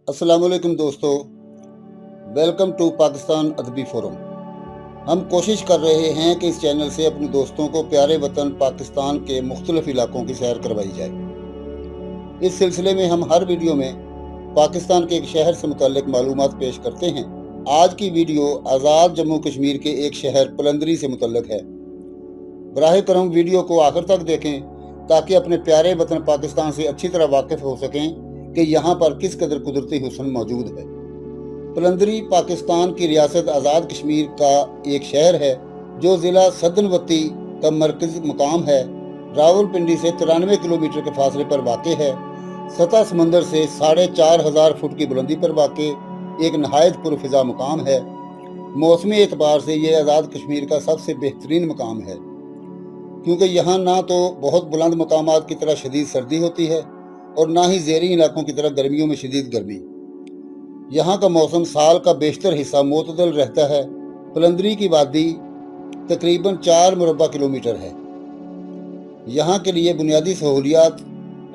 अस्सलाम वालेकुम दोस्तों, वेलकम टू पाकिस्तान अदबी फोरम। हम कोशिश कर रहे हैं कि इस चैनल से अपने दोस्तों को प्यारे वतन पाकिस्तान के मुख्तलिफ इलाकों की सैर करवाई जाए। इस सिलसिले में हम हर वीडियो में पाकिस्तान के एक शहर से मुतल्लिक मालूमात पेश करते हैं। आज की वीडियो आज़ाद जम्मू कश्मीर के एक शहर पलंदरी से मुतल्लिक है। बराह करम वीडियो को आखिर तक देखें ताकि अपने प्यारे वतन पाकिस्तान से अच्छी तरह वाकिफ हो सकें कि यहाँ पर किस कदर कुदरती हुस्न मौजूद है। पलंदरी पाकिस्तान की रियासत आज़ाद कश्मीर का एक शहर है जो ज़िला सदनवती का मरकज़ी मुकाम है। रावलपिंडी से 93 किलोमीटर के फासले पर वाक़ है। सतह समंदर से 4,500 फुट की बुलंदी पर वाक़ एक नहायत पुरफ़िज़ा मुकाम है। मौसमी एतबार से ये आज़ाद कश्मीर का सबसे बेहतरीन मुकाम है, क्योंकि यहाँ ना तो बहुत बुलंद मकामात की तरह शदीद सर्दी होती है और ना ही ज़ेरी इलाकों की तरह गर्मियों में शदीद गर्मी। यहाँ का मौसम साल का बेशतर हिस्सा मोतदल रहता है। पलंदरी की वादी तकरीबन 4 मुरबा किलोमीटर है। यहाँ के लिए बुनियादी सहूलियात,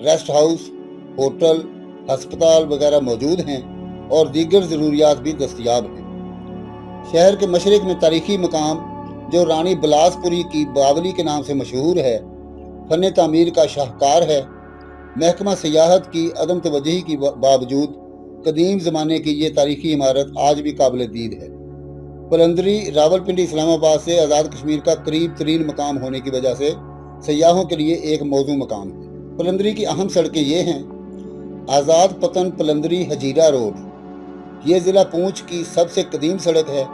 रेस्ट हाउस, होटल, हस्पताल वगैरह मौजूद हैं और दीगर ज़रूरियात भी दस्तयाब हैं। शहर के मशरक़ में तारीखी मकाम जो रानी बिलासपुरी की बावली के नाम से मशहूर है, फ़न तामीर का शाहकार है। महकमा सियाहत की अदम तवज्जुही के बावजूद कदीम ज़माने की ये तारीखी इमारत आज भी काबिल दीद है। पलंदरी रावलपिंडी इस्लामाबाद से आज़ाद कश्मीर का करीब तरीन मकाम होने की वजह से सयाहों के लिए एक मौजू मकाम है। पलंदरी की अहम सड़कें ये हैं: आज़ाद पतन पलंदरी हजीरा रोड, ये ज़िला पूंछ की सबसे कदीम सड़क है।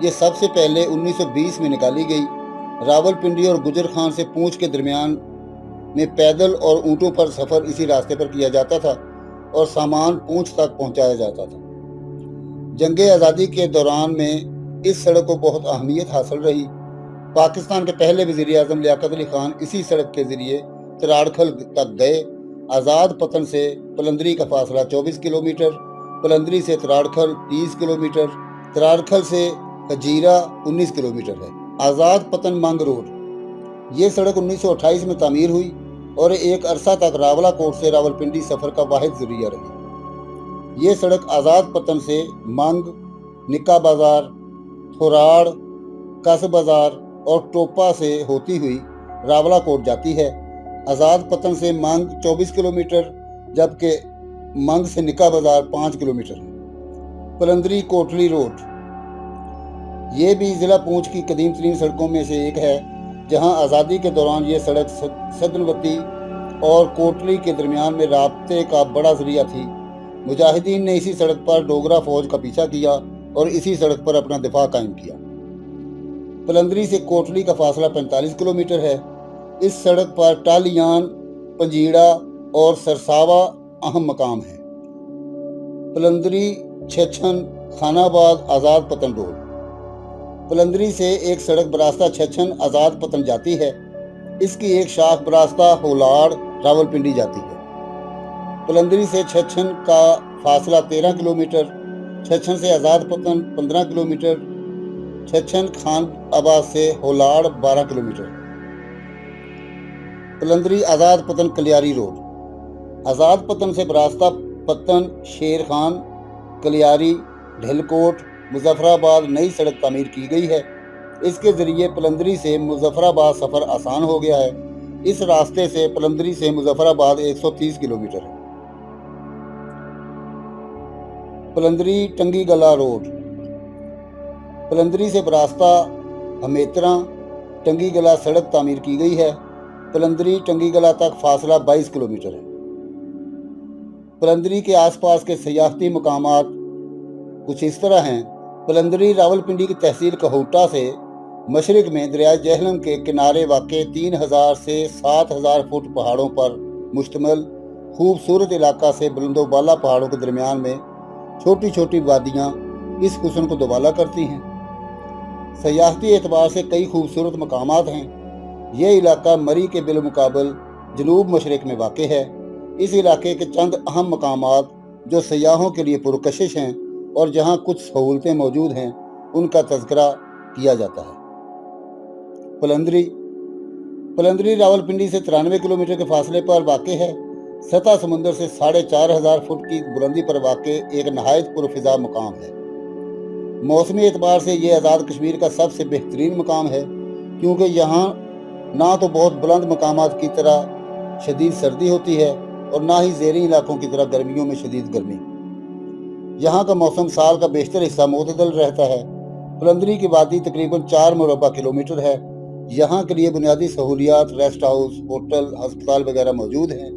ये सबसे पहले 1920 में निकाली गई। रावलपिंडी और गुजर खान से पूंछ के दरमियान में पैदल और ऊँटों पर सफ़र इसी रास्ते पर किया जाता था और सामान पूंछ तक पहुंचाया जाता था। जंग आज़ादी के दौरान में इस सड़क को बहुत अहमियत हासिल रही। पाकिस्तान के पहले वज़ीर आज़म लियाकत अली खान इसी सड़क के ज़रिए तराड़खल तक गए। आज़ाद पतन से पलंदरी का फासला 24 किलोमीटर, पलंदरी से तराड़खल 30 किलोमीटर, तराड़खल से हजीरा 19 किलोमीटर है। आज़ाद पतन मंग रोड, ये सड़क 1928 में तामीर हुई और एक अरसा तक रावला कोट से रावलपिंडी सफ़र का वाहिद ज़रिया रही। ये सड़क आज़ाद पतन से मंग, निक्का बाज़ार, थोराड़, कस बाज़ार और टोपा से होती हुई रावला कोट जाती है। आज़ाद पतन से मंग 24 किलोमीटर जबकि मंग से निक्का बाज़ार 5 किलोमीटर है। पलंदरी कोटली रोड, ये भी ज़िला पूंछ की कदीम तरीन सड़कों में से एक है, जहां आज़ादी के दौरान ये सड़क सदनवती और कोटली के दरमियान में राब्ते का बड़ा ज़रिया थी। मुजाहिदीन ने इसी सड़क पर डोगरा फौज का पीछा किया और इसी सड़क पर अपना दिफा कायम किया। पलंदरी से कोटली का फासला 45 किलोमीटर है। इस सड़क पर टालियान, पंजीड़ा और सरसावा अहम मकाम है। पलंदरी छछन खानाबाद आज़ाद पतन रोड, पलंदरी से एक सड़क बरास्ता छछन आज़ाद पतन जाती है। इसकी एक शाख बरास्ता होलाड़ रावलपिंडी जाती है। पलंदरी से छछन का फासला 13 किलोमीटर, छछन से आज़ाद पतन 15 किलोमीटर, छछन खान आबाद से होलाड़ 12 किलोमीटर। पलंदरी आज़ाद पतन कलियारी रोड, आज़ाद पतन से बरास्ता पतन शेर खान, कलियारी, ढलकोट, मुजफ्फराबाद नई सड़क तामीर की गई है। इसके ज़रिए पलंदरी से मुजफ्फराबाद सफ़र आसान हो गया है। इस रास्ते से पलंदरी से मुजफ्फराबाद 130 किलोमीटर है। पलंदरी टंगी गला रोड, पलंदरी से बरास्ता हमेतरा टंगी गला सड़क तामीर की गई है। पलंदरी टंगी गला तक फासला 22 किलोमीटर है। पलंदरी के आसपास के सियाहती मकामात कुछ इस तरह हैं: पलंदरी रावलपिंडी की तहसील कहोटा से मशरक़ में दरिया जहलम के किनारे वाक़ 3000 से 7000 फुट पहाड़ों पर मुश्तमिल खूबसूरत इलाका से बुलंदोबाला पहाड़ों के दरमियान में छोटी छोटी वादियाँ इस हुस्न को दुबाला करती हैं। सयाहती एतबार से कई खूबसूरत मकामात हैं। यह इलाका मरी के बिलमुकाबल जनूब मशरक़ में वाक़ है। इस इलाके के चंद अहम मकामात जो सयाहों के लिए पुरकशिश हैं और जहां कुछ सहूलतें मौजूद हैं, उनका तज़किरा किया जाता है। पलंदरी रावलपिंडी से 93 किलोमीटर के फासले पर वाक़ है। सतह समुंदर से 4500 फुट की बुलंदी पर वाक़ एक नहायत पुरफ़िज़ा मकाम है। मौसमी एतबार से ये आज़ाद कश्मीर का सबसे बेहतरीन मकाम है, क्योंकि यहाँ ना तो बहुत बुलंद मकामात की तरह शदीद सर्दी होती है और ना ही ज़ेरी इलाकों की तरह गर्मियों में शदीद गर्मी। यहाँ का मौसम साल का बेशतर हिस्सा मोतदल रहता है। पुलंदरी की वादी तकरीबन 4 मुरबा किलोमीटर है। यहाँ के लिए बुनियादी सहूलियात, रेस्ट हाउस, होटल, अस्पताल वगैरह मौजूद हैं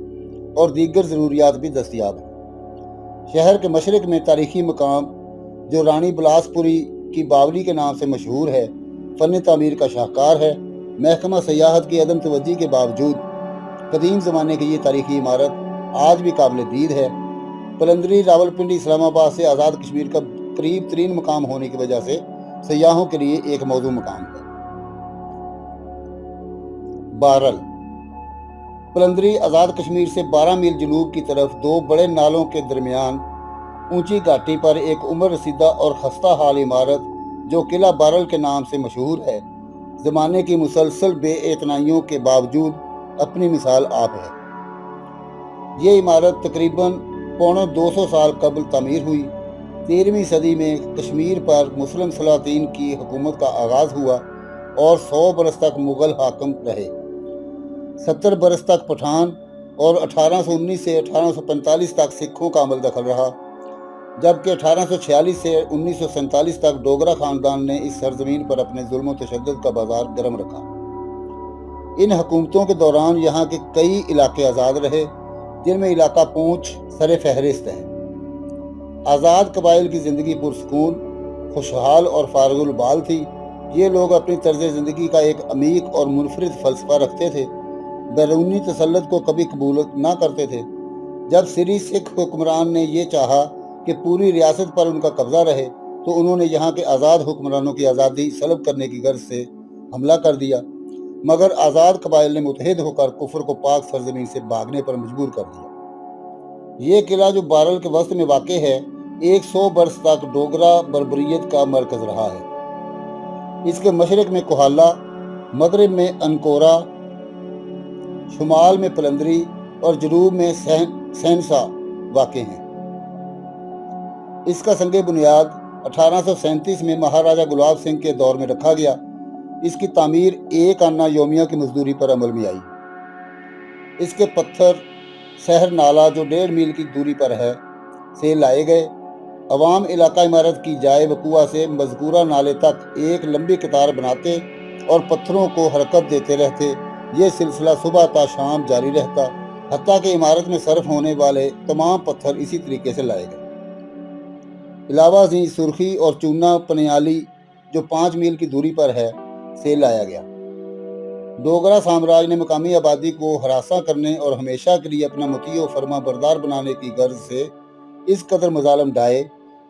और दीगर ज़रूरियात भी दस्तयाब हैं। शहर के मशरक़ में तारीख़ी मकाम जो रानी बिलासपुरी की बावली के नाम से मशहूर है, फ़न तामीर का शाहकार है। महकमा सयाहत की अदम तवज्जी के बावजूद कदीम ज़माने की ये तारीख़ी इमारत आज भी काबिल दीद है। पुलंदरी रावलपिंडी इस्लामाबाद से आज़ाद कश्मीर का करीब तरीन मकाम होने की वजह से सयाहों के लिए एक मौजू मकाम है। बारल पुलंदरी आज़ाद कश्मीर से 12 मील जनूब की तरफ दो बड़े नालों के दरमियान ऊंची घाटी पर एक उम्र रसीदा और खस्ता हाल इमारत जो किला बारल के नाम से मशहूर है, ज़माने की मुसलसल बेइतनाइयों के बावजूद अपनी मिसाल आप है। ये इमारत तकरीबन पौने 200 साल कबल तामीर हुई। 13वीं सदी में कश्मीर पर मुस्लिम सलातीन की हुकूमत का आगाज़ हुआ और 100 बरस तक मुग़ल हाकम रहे। 70 बरस तक पठान और 1819 से 1845 तक सिखों का अमल दखल रहा, जबकि 1846 से 1947 तक डोगरा ख़ानदान ने इस सरजमीन पर अपने जुल्म व तशद्दुद का बाजार गर्म रखा। इन हुकूमतों के दौरान यहाँ के कई इलाके आज़ाद रहे, जिनमें इलाका पूंछ सरे फहरिस्त है। आज़ाद कबाइल की ज़िंदगी पुरसकून, खुशहाल और फारगुल बाल थी। ये लोग अपनी तर्ज ज़िंदगी का एक अमीक और मुनफरिद फ़लसफ़ा रखते थे, बैरूनी तसल्लुत को कभी कबूल ना करते थे। जब सीरी सिख हुक्मरान ने ये चाहा कि पूरी रियासत पर उनका कब्ज़ा रहे, तो उन्होंने यहाँ के आज़ाद हुक्मरानों की आज़ादी सलब करने की गर्ज से हमला कर दिया, मगर आज़ाद कबाइल ने मुतहद होकर कुफर को पाक सरजमीन से भागने पर मजबूर कर दिया। ये किला जो बारल के वस्त में वाक़े है, 100 बरस तक डोगरा बर्बरियत का मरकज़ रहा है। इसके मशरक़ में कोहाला, मगरिब में अनकोरा, शुमाल में पुलंदरी और जनूब में सहनसा वाक़े हैं। इसका संगे बुनियाद 1837 में महाराजा गुलाब सिंह के दौर में रखा गया। इसकी तामीर 1 आना योमिया की मजदूरी पर अमल में आई। इसके पत्थर शहर नाला जो 1.5 मील की दूरी पर है से लाए गए। अवाम इलाका इमारत की जाए वकुआ से मज़कूरा नाले तक एक लंबी कतार बनाते और पत्थरों को हरकत देते रहते। ये सिलसिला सुबह ता शाम जारी रहता, हत्ता कि इमारत में सर्फ होने वाले तमाम पत्थर इसी तरीके से लाए गए। इलावा जी सुर्खी और चूना पनियाली जो 5 मील की दूरी पर है से लाया गया। डोगरा साम्राज्य ने मकामी आबादी को हरासा करने और हमेशा के लिए अपना मुतीय और फरमा बरदार बनाने की गर्ज से इस कदर मजालम ढाए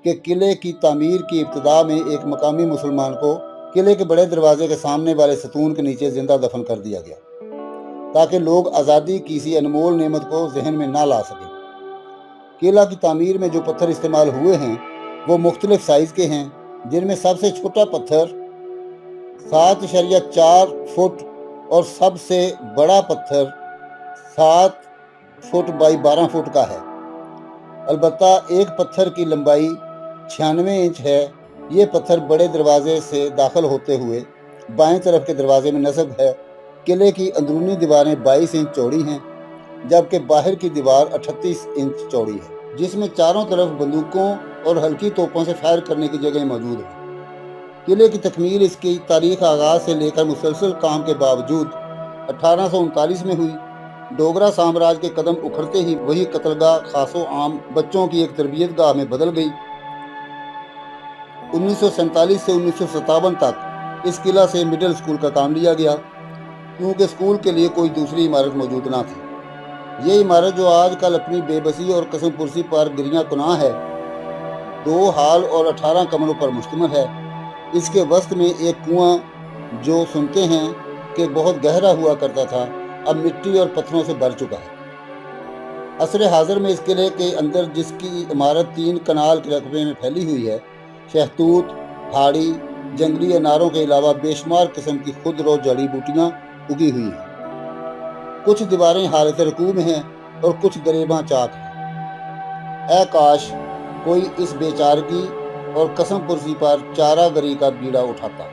कि किले की तामीर की इब्तिदा में एक मकामी मुसलमान को किले के बड़े दरवाजे के सामने वाले सतून के नीचे जिंदा दफन कर दिया गया, ताकि लोग आज़ादी की इसी अनमोल नेमत को जहन में ना ला सकें। किला की तामीर में जो पत्थर इस्तेमाल हुए हैं वो मुख्तलिफ साइज़ के हैं, जिनमें सबसे छोटा पत्थर 7.4 फुट और सबसे बड़ा पत्थर 7 फुट बाई 12 फुट का है। अलबत्ता एक पत्थर की लंबाई 96 इंच है। ये पत्थर बड़े दरवाजे से दाखिल होते हुए बाएं तरफ के दरवाजे में नस्ब है। किले की अंदरूनी दीवारें 22 इंच चौड़ी हैं, जबकि बाहर की दीवार 38 इंच चौड़ी है, जिसमें चारों तरफ बंदूकों और हल्की तोपों से फायर करने की जगह मौजूद है। किले की तकमील इसकी तारीख आगाज़ से लेकर मुसलसल काम के बावजूद 1839 में हुई। डोगरा साम्राज्य के कदम उखड़ते ही वही कत्लगाह खासो आम बच्चों की एक तरबियत गाह में बदल गई। 1947 से 1957 तक इस किला से मिडिल स्कूल का काम लिया गया, क्योंकि स्कूल के लिए कोई दूसरी इमारत मौजूद ना थी। ये इमारत जो आजकल अपनी बेबसी और कसम पुरसी पर गिरिया कुनाह है, 2 हाल और 18 कमरों पर मुश्तमिल है। इसके वस्त में एक कुआं जो सुनते हैं कि बहुत गहरा हुआ करता था, अब मिट्टी और पत्थरों से भर चुका है। असरे हाजिर में इस किले के अंदर, जिसकी इमारत 3 कनाल के रकबे में फैली हुई है, शहतूत, हाड़ी, जंगली अनारों के अलावा बेशुमार किस्म की खुदरो जड़ी बूटियाँ उगी हुई हैं। कुछ दीवारें हालत रकूब में हैं, और कुछ गरेबां चाक हैं। ऐ काश कोई इस बेचारगी और कसम पुरसी पर चारा गरी का बीड़ा उठाता।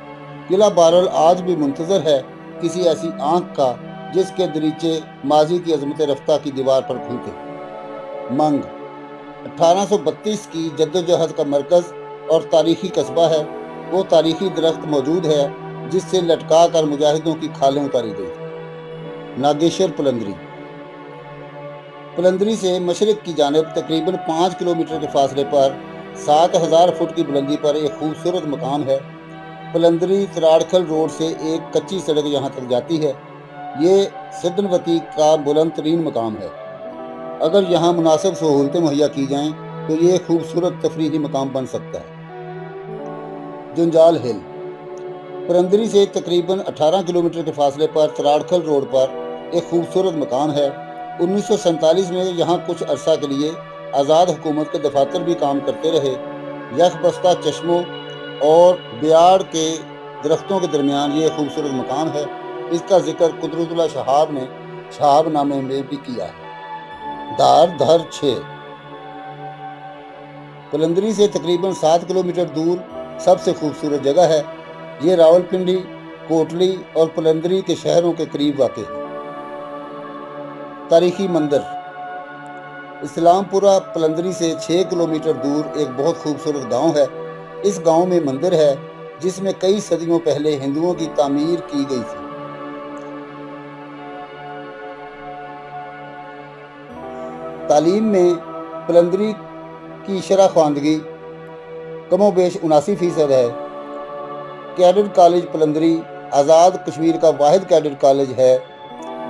किला बारल आज भी मुंतजर है किसी ऐसी आंख का जिसके दरीचे माजी की अजमत रफ्ता की दीवार पर खुलते। मंग 1832 की जद्दोजहद का मरकज और तारीखी कस्बा है। वो तारीखी दरख्त मौजूद है जिससे लटका कर मुजाहिदों की खालें उतारी गई। नागेश्वर पलंदरी पलंदरी से मशरक की जानिब तकरीबन 5 किलोमीटर के फासले पर 7000 फुट की बुलंदी पर एक खूबसूरत मकाम है। पलंदरी तराड़खल रोड से एक कच्ची सड़क यहाँ तक जाती है। ये सदनवती का बुलंद तरीन मकाम है। अगर यहाँ मुनासिब सहूलतें मुहैया की जाएं तो ये खूबसूरत तफरीही मकाम बन सकता है। जंजाल हिल पलंदरी से तकरीबन 18 किलोमीटर के फासले पर तराड़खल रोड पर एक खूबसूरत मकाम है। 1947 में यहाँ कुछ अरसा के लिए आज़ाद हुकूमत के दफातर भी काम करते रहे। यकबस्ता चश्मों और बियाड़ के दरख्तों के दरमियान ये खूबसूरत मकाम है। इसका जिक्र कुदरतुल्लाह शहाब ने शहाब नामे में भी किया है। धार धर 6 पलंदरी से तकरीबन 7 किलोमीटर दूर सबसे खूबसूरत जगह है। ये रावलपिंडी, कोटली और पलंदरी के शहरों के करीब वाक़ है। तारीखी मंदिर इस्लामपुरा पलंदरी से 6 किलोमीटर दूर एक बहुत खूबसूरत गांव है। इस गांव में मंदिर है जिसमें कई सदियों पहले हिंदुओं की तामीर की गई थी। तालीम में पलंदरी की शरह ख्वानदगी कमोबेश 79% है। कैडेट कॉलेज पलंदरी आज़ाद कश्मीर का वाहिद कैडेट कॉलेज है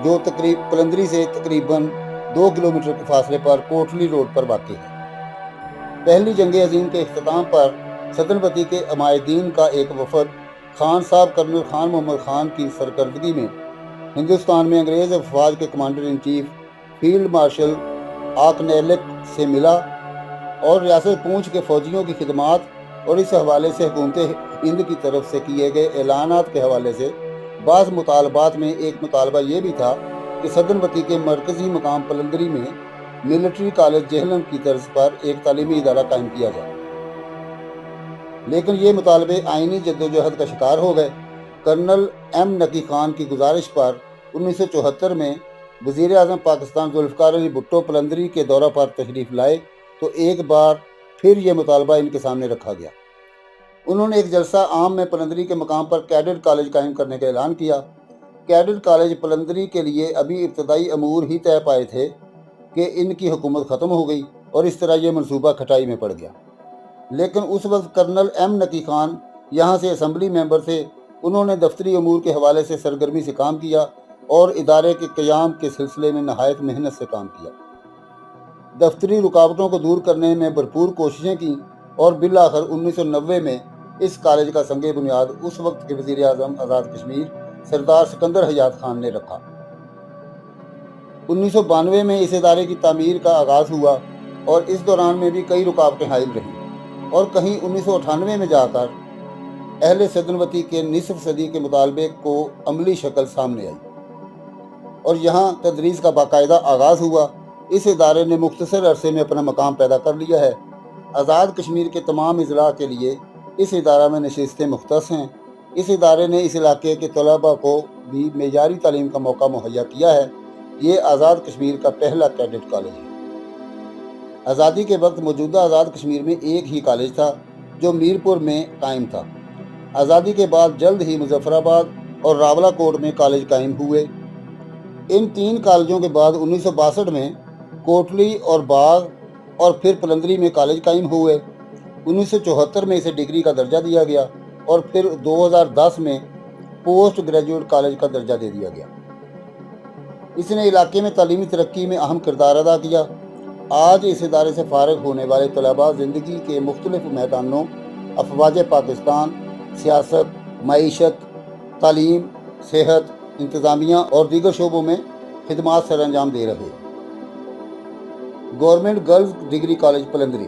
जो पलंदरी से तकरीबन 2 किलोमीटर के फासले पर कोटली रोड पर वाक़ है। पहली जंग अजीम के इख्तिताम पर सदनवती के अमायदीन का एक वफद खान साहब कर्नल खान मोहम्मद खान की सरकर्दगी में हिंदुस्तान में अंग्रेज़ अफवाज के commander in chief field marshal Auchinleck से मिला और रियासत पूंछ के फौजियों की खिदमात और इस हवाले से हुकूमत हिंद की तरफ से किए गए ऐलानात के हवाले से बाज़ मुतालबात में एक मुतालबा ये भी था कि सदनवती के मरकज़ी मकाम पलंदरी में मिलिट्री कॉलेज जेहलम की तर्ज पर एक तालीमी इदारा कायम किया जाए, लेकिन ये मुतालबे आइनी जद्दोजहद का शिकार हो गए। कर्नल एम नकी खान की गुजारिश पर 1974 में वज़ीर आज़म पाकिस्तान जुल्फ़िकार अली भुट्टो पलंदरी के दौरा पर तशरीफ़ लाए तो एक बार फिर यह मुतालबा इनके सामने रखा गया। उन्होंने एक जलसा आम में पलंदरी के मकाम पर कैडेट कॉलेज कायम करने का ऐलान किया। कैडेट कॉलेज पलंदरी के लिए अभी इब्तदाई अमूर ही तय पाए थे कि इनकी हुकूमत ख़त्म हो गई और इस तरह यह मनसूबा खटाई में पड़ गया। लेकिन उस वक्त कर्नल एम नकी खान यहाँ से असम्बली मेंबर थे। उन्होंने दफ्तरी अमूर के हवाले से सरगर्मी से काम किया और इदारे के क़याम के सिलसिले में नहायत मेहनत से काम किया। दफ्तरी रुकावटों को दूर करने में भरपूर कोशिशें की और बिलाखिर 1990 में इस कॉलेज का संगे बुनियाद उस वक्त के वज़ीर आज़म आज़ाद कश्मीर सरदार सिकंदर हयात खान ने रखा। 1992 में इस इदारे की तामीर का आगाज़ हुआ और इस दौरान में भी कई रुकावटें हाइल रहीं और कहीं 1998 में जाकर अहले सदनवती के निसफ सदी के मुतालबे को अमली शक्ल सामने आई और यहाँ तदरीस का बाकायदा आगाज़ हुआ। इस इदारे ने मुख्तसर अरसे में अपना मकाम पैदा कर लिया है। आज़ाद कश्मीर के तमाम अज़ला के लिए इस इदारा में नशिस्तें मुख्तस हैं। इस इदारे ने इस इलाके के तलबा को भी मेयारी तालीम का मौका मुहैया किया है। ये आज़ाद कश्मीर का पहला कैडेट कॉलेज है। आज़ादी के वक्त मौजूदा आज़ाद कश्मीर में एक ही कॉलेज था जो मीरपुर में कायम था। आज़ादी के बाद जल्द ही मुजफ्फराबाद और रावलाकोट में कॉलेज कायम हुए। इन 3 कॉलेजों के बाद 1962 में कोटली और बाग और फिर पलंदरी में कॉलेज कायम हुए। 1974 में इसे डिग्री का दर्जा दिया गया और फिर 2010 में पोस्ट ग्रेजुएट कॉलेज का दर्जा दे दिया गया। इसने इलाके में तालीमी तरक्की में अहम किरदार अदा किया। आज इस इदारे से फारिग होने वाले तलबा ज़िंदगी के मुख्तलिफ मैदानों अफवाज पाकिस्तान, सियासत, मईशत, तालीम, सेहत, इंतज़ामिया और दीगर शोबों में खिदमात सर अंजाम दे रहे। Government girls degree college Palandri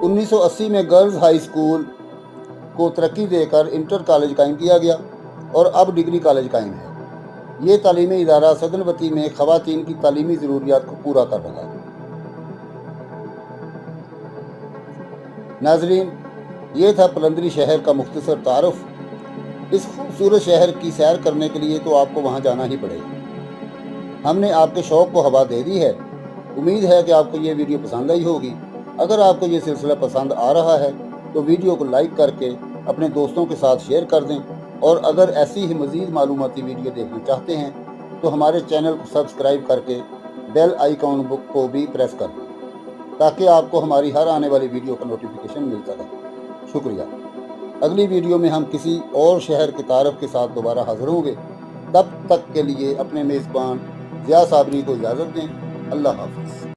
1980 में गर्ल्स हाई स्कूल को तरक्की देकर इंटर कॉलेज कायम किया गया और अब डिग्री कॉलेज कायम है। ये तालीमी इदारा सदनवती में ख़वातीन की तालीमी ज़रूरियात को पूरा कर रहा है। नाजरीन, ये था पलंदरी शहर का मुख्तसर तारुफ। इस खूबसूरत शहर की सैर करने के लिए तो आपको वहाँ जाना ही पड़ेगा। हमने आपके शौक़ को हवा दे दी है। उम्मीद है कि आपको ये वीडियो पसंद आई होगी। अगर आपको ये सिलसिला पसंद आ रहा है तो वीडियो को लाइक करके अपने दोस्तों के साथ शेयर कर दें, और अगर ऐसी ही मज़ीद मालूमाती वीडियो देखना चाहते हैं तो हमारे चैनल को सब्सक्राइब करके बेल आइकॉन को भी प्रेस कर दें, ताकि आपको हमारी हर आने वाली वीडियो का नोटिफिकेशन मिलता रहे। शुक्रिया। अगली वीडियो में हम किसी और शहर के तारफ़ के साथ दोबारा हाज़िर होंगे। तब तक के लिए अपने मेज़बान ज़िया साबरी को इजाज़त दें। अल्लाह हाफ़िज़।